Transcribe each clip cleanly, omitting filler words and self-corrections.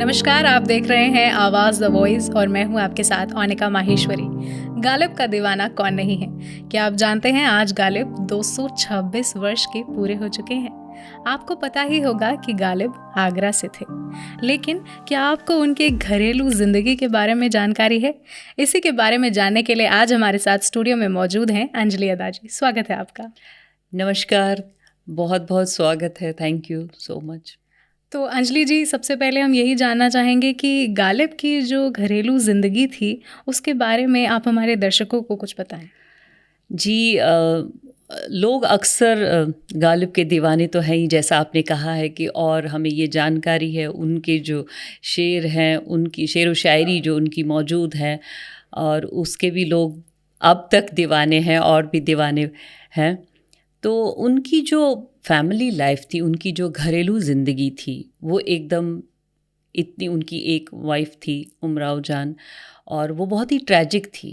नमस्कार, आप देख रहे हैं आवाज़ द वॉइस और मैं हूं आपके साथ औनिका माहेश्वरी। गालिब का दीवाना कौन नहीं है? क्या आप जानते हैं आज गालिब 226 वर्ष के पूरे हो चुके हैं। आपको पता ही होगा कि गालिब आगरा से थे, लेकिन क्या आपको उनके घरेलू ज़िंदगी के बारे में जानकारी है? इसी के बारे में जानने के लिए आज हमारे साथ स्टूडियो में मौजूद हैं अंजलि अदा जी। स्वागत है आपका। नमस्कार, बहुत बहुत स्वागत है। Thank you so much. तो अंजलि जी, सबसे पहले हम यही जानना चाहेंगे कि गालिब की जो घरेलू ज़िंदगी थी उसके बारे में आप हमारे दर्शकों को कुछ बताएं। जी, लोग अक्सर गालिब के दीवाने तो हैं ही, जैसा आपने कहा है कि, और हमें ये जानकारी है उनके जो शेर हैं, उनकी शेर व शायरी जो उनकी मौजूद है, और उसके भी लोग अब तक दीवाने हैं और भी दीवाने हैं। तो उनकी जो फैमिली लाइफ थी, उनकी जो घरेलू ज़िंदगी थी, वो एकदम इतनी, उनकी एक वाइफ थी उमराव जान, और वो बहुत ही ट्रैजिक थी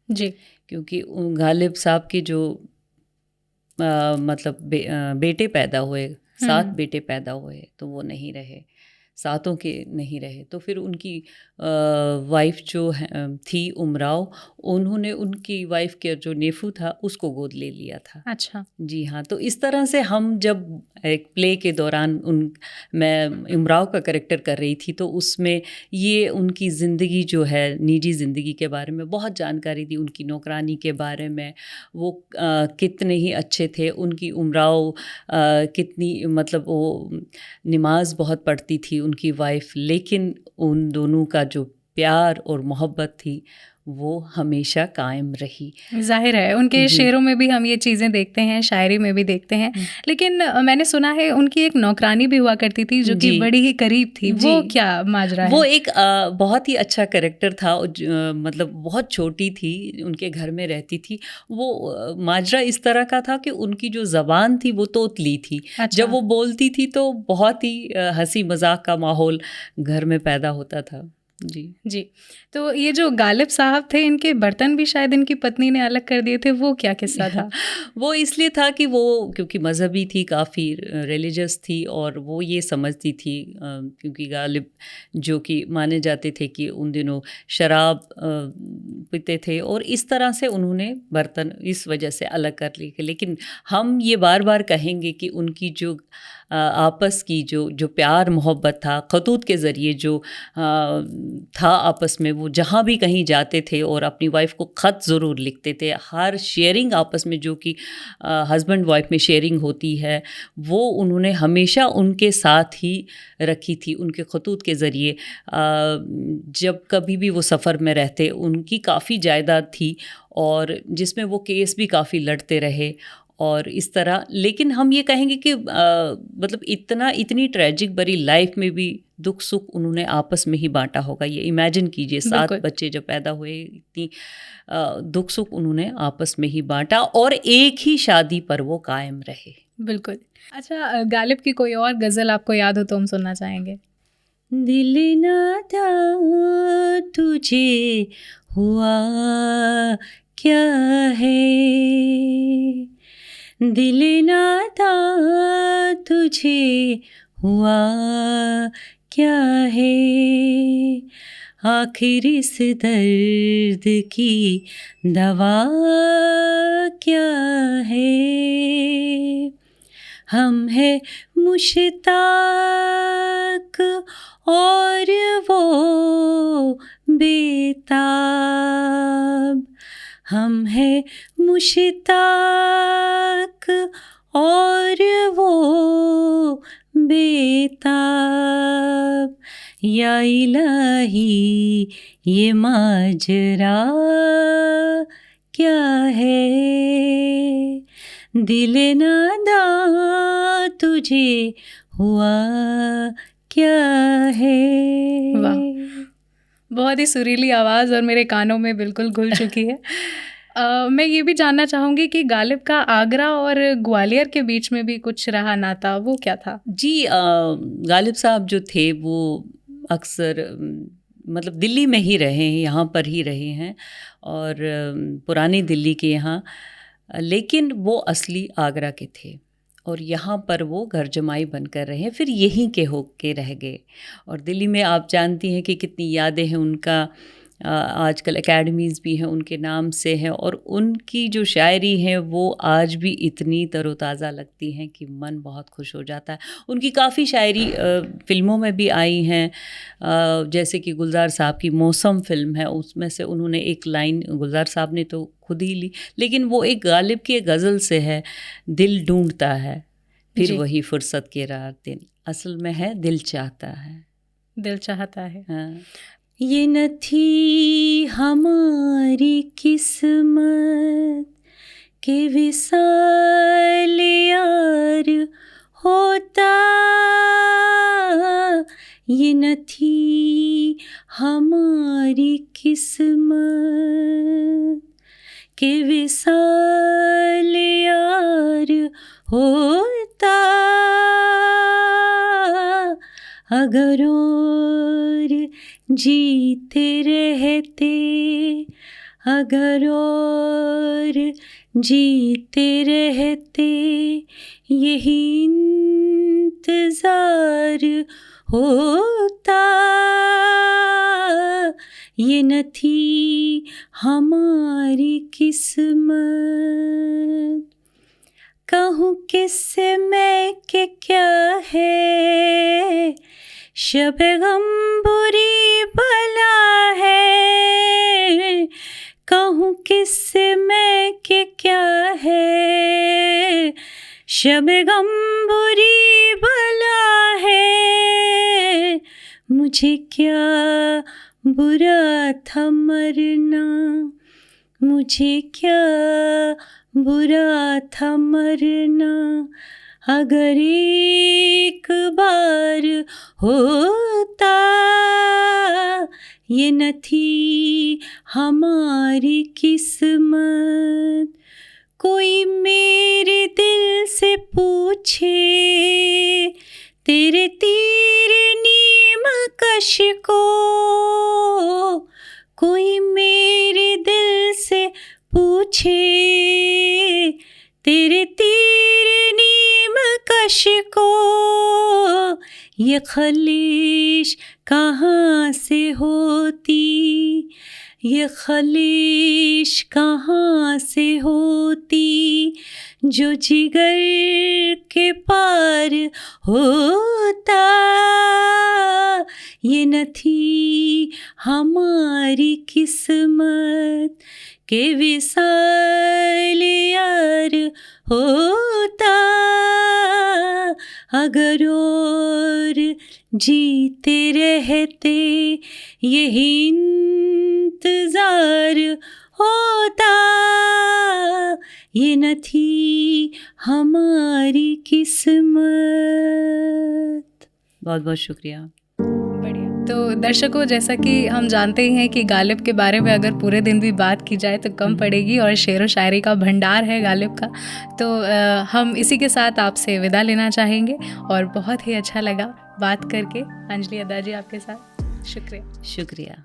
जी। क्योंकि गालिब साहब के जो मतलब बेटे पैदा हुए, 7 बेटे पैदा हुए, तो वो नहीं रहे, 7 के नहीं रहे। तो फिर उनकी वाइफ जो थी उमराव, उन्होंने उनकी वाइफ के जो नेफू था उसको गोद ले लिया था। अच्छा। जी हाँ, तो इस तरह से हम जब एक प्ले के दौरान मैं उमराव का कैरेक्टर कर रही थी, तो उसमें ये उनकी ज़िंदगी जो है, निजी ज़िंदगी के बारे में बहुत जानकारी दी, उनकी नौकरानी के बारे में, वो कितने ही अच्छे थे, उनकी उमराव कितनी, मतलब वो नमाज बहुत पढ़ती थी उनकी वाइफ, लेकिन उन दोनों का जो प्यार और मोहब्बत थी वो हमेशा कायम रही। जाहिर है उनके शेरों में भी हम ये चीज़ें देखते हैं, शायरी में भी देखते हैं। लेकिन मैंने सुना है उनकी एक नौकरानी भी हुआ करती थी जो कि बड़ी ही करीब थी। वो क्या माजरा है? वो एक बहुत ही अच्छा कैरेक्टर था, मतलब बहुत छोटी थी, उनके घर में रहती थी। वो माजरा इस तरह का था कि उनकी जो ज़बान थी वो तोतली थी। अच्छा। जब वो बोलती थी तो बहुत ही हंसी मजाक का माहौल घर में पैदा होता था। जी जी। तो ये जो गालिब साहब थे, इनके बर्तन भी शायद इनकी पत्नी ने अलग कर दिए थे, वो क्या किस्सा था? वो इसलिए था कि वो क्योंकि मज़हबी थी, काफ़ी रिलीजियस थी, और वो ये समझती थी, क्योंकि गालिब जो कि माने जाते थे कि उन दिनों शराब पीते थे, और इस तरह से उन्होंने बर्तन इस वजह से अलग कर लिए। लेकिन हम ये बार बार कहेंगे कि उनकी जो आपस की जो प्यार मोहब्बत था, खतूत के ज़रिए जो था आपस में, वो जहाँ भी कहीं जाते थे और अपनी वाइफ को ख़त ज़रूर लिखते थे। हर शेयरिंग आपस में, जो कि हस्बैंड वाइफ में शेयरिंग होती है, वो उन्होंने हमेशा उनके साथ ही रखी थी। उनके खतूत के ज़रिए जब कभी भी वो सफ़र में रहते, उनकी काफ़ी जायदाद थी, और जिसमें वो केस भी काफ़ी लड़ते रहे और इस तरह। लेकिन हम ये कहेंगे कि मतलब इतनी ट्रेजिक भरी लाइफ में भी दुख सुख उन्होंने आपस में ही बांटा होगा। ये इमेजिन कीजिए, 7 बच्चे जब पैदा हुए, इतनी दुख सुख उन्होंने आपस में ही बांटा, और एक ही शादी पर वो कायम रहे। बिल्कुल। अच्छा, गालिब की कोई और गज़ल आपको याद हो तो हम सुनना चाहेंगे। दिल ना था तुझे हुआ क्या है, दिल ना था तुझे हुआ क्या है, आखिर इस दर्द की दवा क्या है, हम है मुश्ताक और वो बेताब, हम है मुश्ताक और वो बेताब, या इलाही ये माजरा क्या है, दिल नादा तुझे हुआ क्या है। वाह, बहुत ही सुरीली आवाज़ और मेरे कानों में बिल्कुल घुल चुकी है। मैं ये भी जानना चाहूँगी कि गालिब का आगरा और ग्वालियर के बीच में भी कुछ रहा नाता, वो क्या था? जी, गालिब साहब जो थे वो अक्सर मतलब दिल्ली में ही रहे हैं, यहाँ पर ही रहे हैं, और पुरानी दिल्ली के यहाँ, लेकिन वो असली आगरा के थे। और यहाँ पर वो घर जमाई बनकर रहे, फिर यहीं के होके रह गए। और दिल्ली में आप जानती हैं कि कितनी यादें हैं उनका, आजकल एकेडमीज़ भी हैं उनके नाम से हैं, और उनकी जो शायरी है वो आज भी इतनी तरोताज़ा लगती हैं कि मन बहुत खुश हो जाता है। उनकी काफ़ी शायरी फ़िल्मों में भी आई हैं, जैसे कि गुलजार साहब की मौसम फ़िल्म है, उसमें से उन्होंने एक लाइन, गुलजार साहब ने तो खुद ही ली, लेकिन वो एक गालिब की एक गज़ल से है, दिल ढूंढता है फिर जी। वही फुर्सत के रात दिन, असल में है दिल चाहता है। दिल चाहता है। हाँ। ये न थी हमारी किस्मत के विसाल यार होता, ये न थी हमारी किस्मत के विसाल यार होता, अगर और जीते रहते, अगर और जीते रहते, यही इंतज़ार होता, ये न थी हमारी किस्मत। कहूँ किससे मैं कि क्या है, शब गम बुरी बला है, कहूँ किससे मैं कि क्या है, शब गम बुरी बला है, मुझे क्या बुरा था मरना, मुझे क्या बुरा था मरना, अगर एक बार होता, ये न थी हमारी किस्मत। कोई मेरे दिल से पूछे, तेरे तीर नीम कश को, कोई मेरे दिल से पूछे, तेरे तीर नीम कश को, ये खलीश कहाँ से होती, ये खलीश कहाँ से होती, जो जिगर के पार होता, ये न थी हमारी किस्मत के विसाल यार होता, अगर और जीते रहते, यही इंतज़ार होता, ये न थी हमारी किस्मत। बहुत बहुत शुक्रिया। तो दर्शकों, जैसा कि हम जानते ही हैं कि गालिब के बारे में अगर पूरे दिन भी बात की जाए तो कम पड़ेगी, और शेर व शायरी का भंडार है गालिब का। तो हम इसी के साथ आपसे विदा लेना चाहेंगे, और बहुत ही अच्छा लगा बात करके अंजलि अदा जी आपके साथ। शुक्रिया। शुक्रिया।